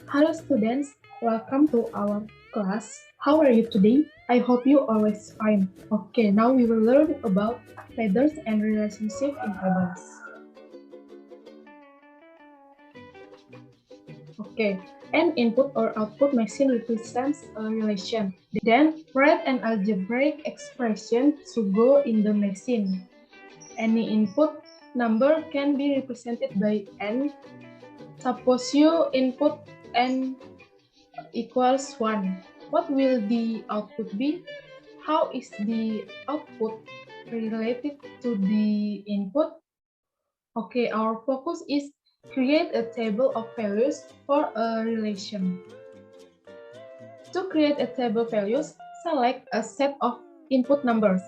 Hello students, welcome to our class. How are you today? I hope you always fine. Okay, now we will learn about patterns and relationship in tables. Okay, an input or output machine represents a relation. Then write an algebraic expression to go in the machine. Any input number can be represented by n. Suppose you input n equals 1. What will the output be? How is the output related to the input? Okay, our focus is create a table of values for a relation. To create a table of values, select a set of input numbers.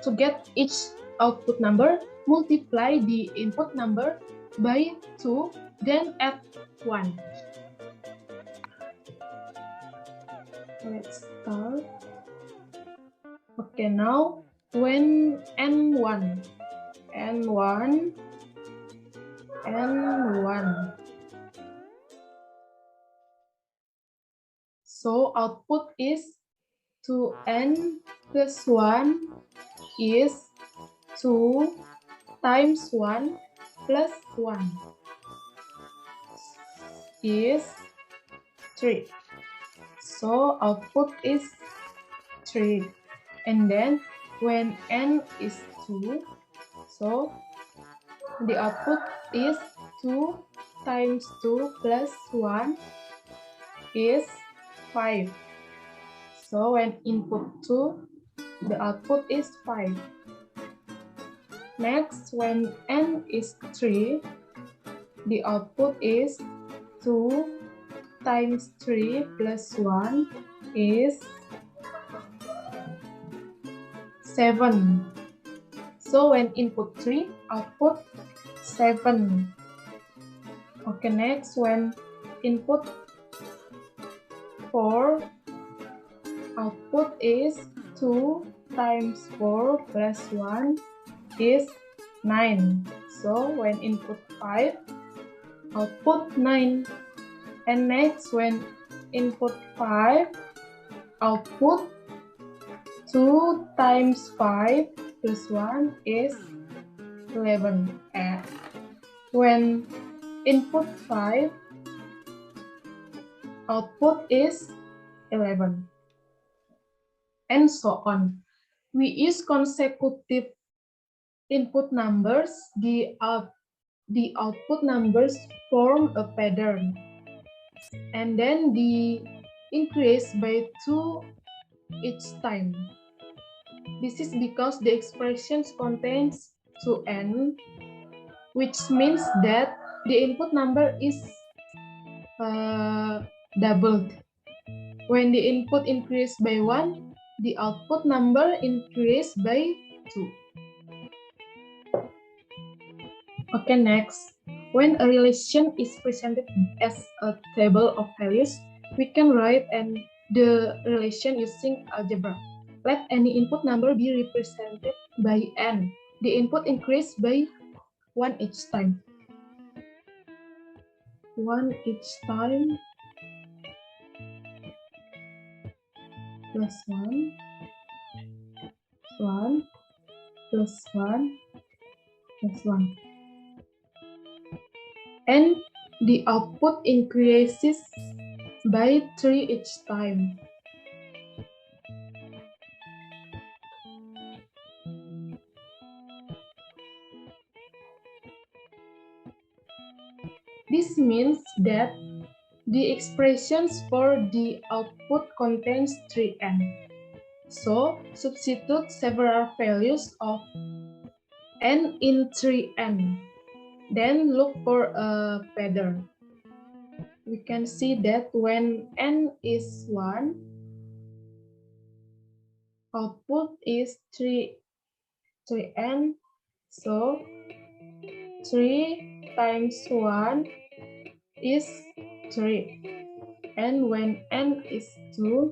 To get each output number, multiply the input number by 2, then add 1. Let's start. Okay, now when n1, n1, n1. So output is 2n plus 1 is 2 times 1 plus 1 is 3. So output is 3. And then when n is 2, so the output is 2 times 2 plus 1 is 5. So when input 2, the output is 5. Next, when n is 3, the output is 2 times 3 plus 1 is 7. So when input 3, output 7. Okay, next when input 4, output is 2 times 4 plus 1 is 9. So when input 5, output 9. And next when input 5, output 2 times 5 plus 1 is 11. And when input 5, output is 11. And so on. We use consecutive input numbers. The output numbers form a pattern. And then the increase by 2 each time. This is because the expressions contains 2n, which means that the input number is doubled. When the input increase by 1, the output number increase by 2. Okay, next. When a relation is presented as a table of values, we can write the relation using algebra. Let any input number be represented by n. The input increase by 1 each time. 1 each time plus 1, 1 plus 1 plus 1. And the output increases by 3 each time. This means that the expressions for the output contains 3n. So substitute several values of n in 3n. Then look for a pattern. We can see that when n is 1, output is 3n. So 3 times 1 is 3. And when n is 2,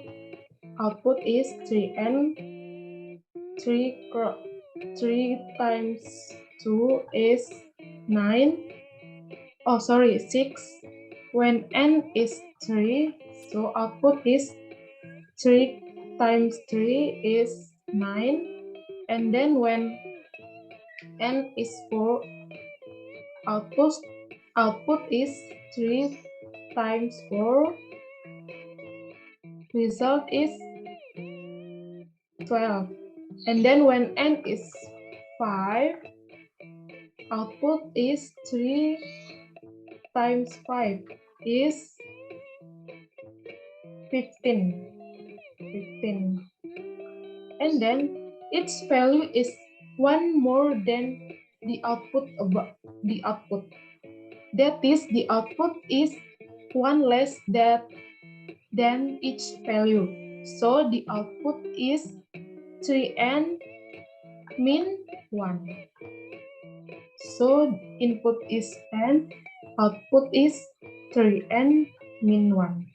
output is 3n. 3 times 2 is 9. Oh, sorry, 6. When n is 3. So output is 3 times 3 is 9. And then when n is 4, output is 3 times 4. Result is 12. And then when n is 5, output is 3 times 5 is 15. And then its value is 1 more than the output above the output. That is, the output is 1 less than each value. So the output is 3n min 1. So input is n, output is 3n min 1.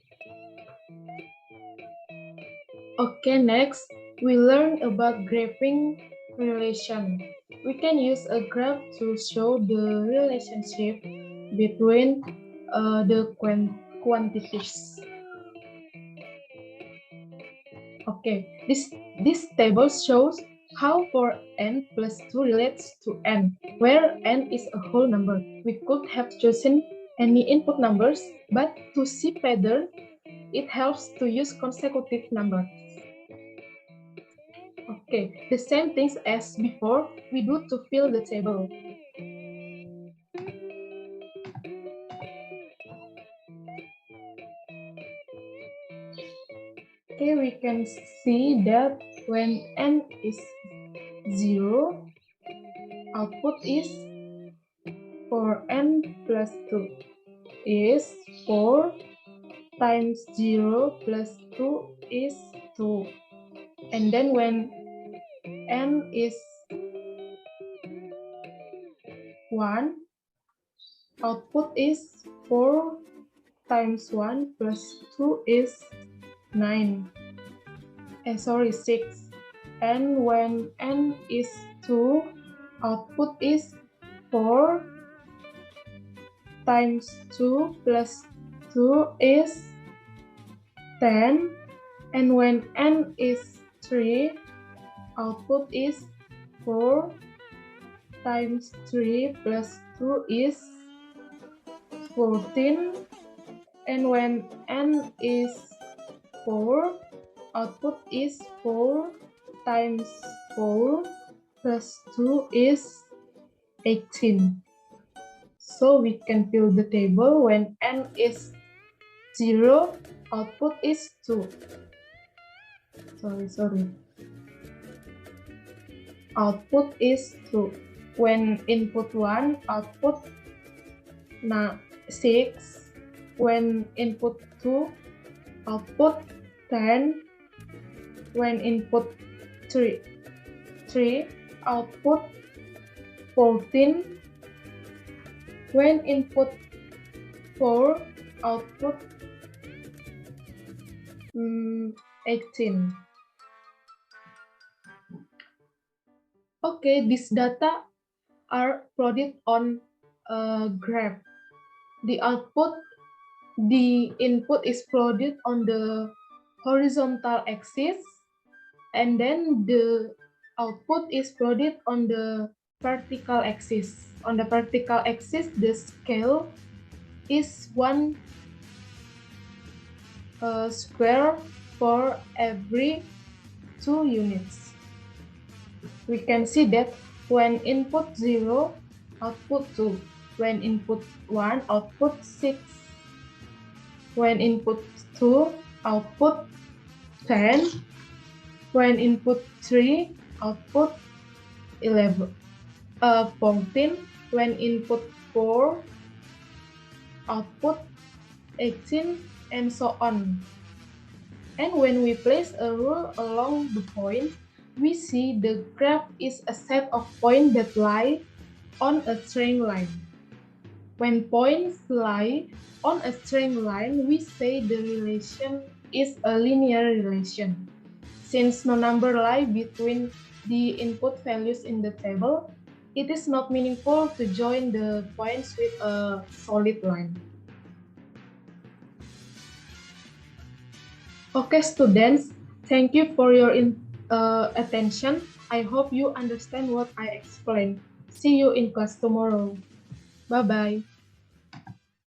Okay, next we learn about graphing relation. We can use a graph to show the relationship between the quantities. Okay, this table shows how for n plus 2 relates to n, where n is a whole number. We could have chosen any input numbers, but to see pattern, it helps to use consecutive numbers. Okay, the same things as before, we do to fill the table. Okay, we can see that when n is 0, output is 4n plus 2 is 4 times 0 plus 2 is 2. And then when n is 1, output is 4 times 1 plus 2 is 9. 6. And when n is 2, output is 4 times 2 plus 2 is 10. And when n is 3, output is 4 times 3 plus 2 is 14. And when n is 4, output is 4 times 4 plus 2 is 18. So we can fill the table. When n is 0, output is 2. Sorry. Output is 2. When input 1, output 6. When input 2, output 10. When input 3, output 14. When input 4, output 18. Okay, these data are plotted on a graph. The input is plotted on the horizontal axis, and then the output is plotted on the vertical axis. On the vertical axis, the scale is 1 square for every 2 units. We can see that when input 0, output 2. When input 1, output 6. When input 2, output 10. When input 3, output 14. When input 4, output 18, and so on. And when we place a rule along the point, we see the graph is a set of points that lie on a straight line. When points lie on a straight line, we say the relation is a linear relation. Since no number lie between the input values in the table, it is not meaningful to join the points with a solid line. Okay, students, thank you for your attention. I hope you understand what I explained. See you in class tomorrow. Bye-bye.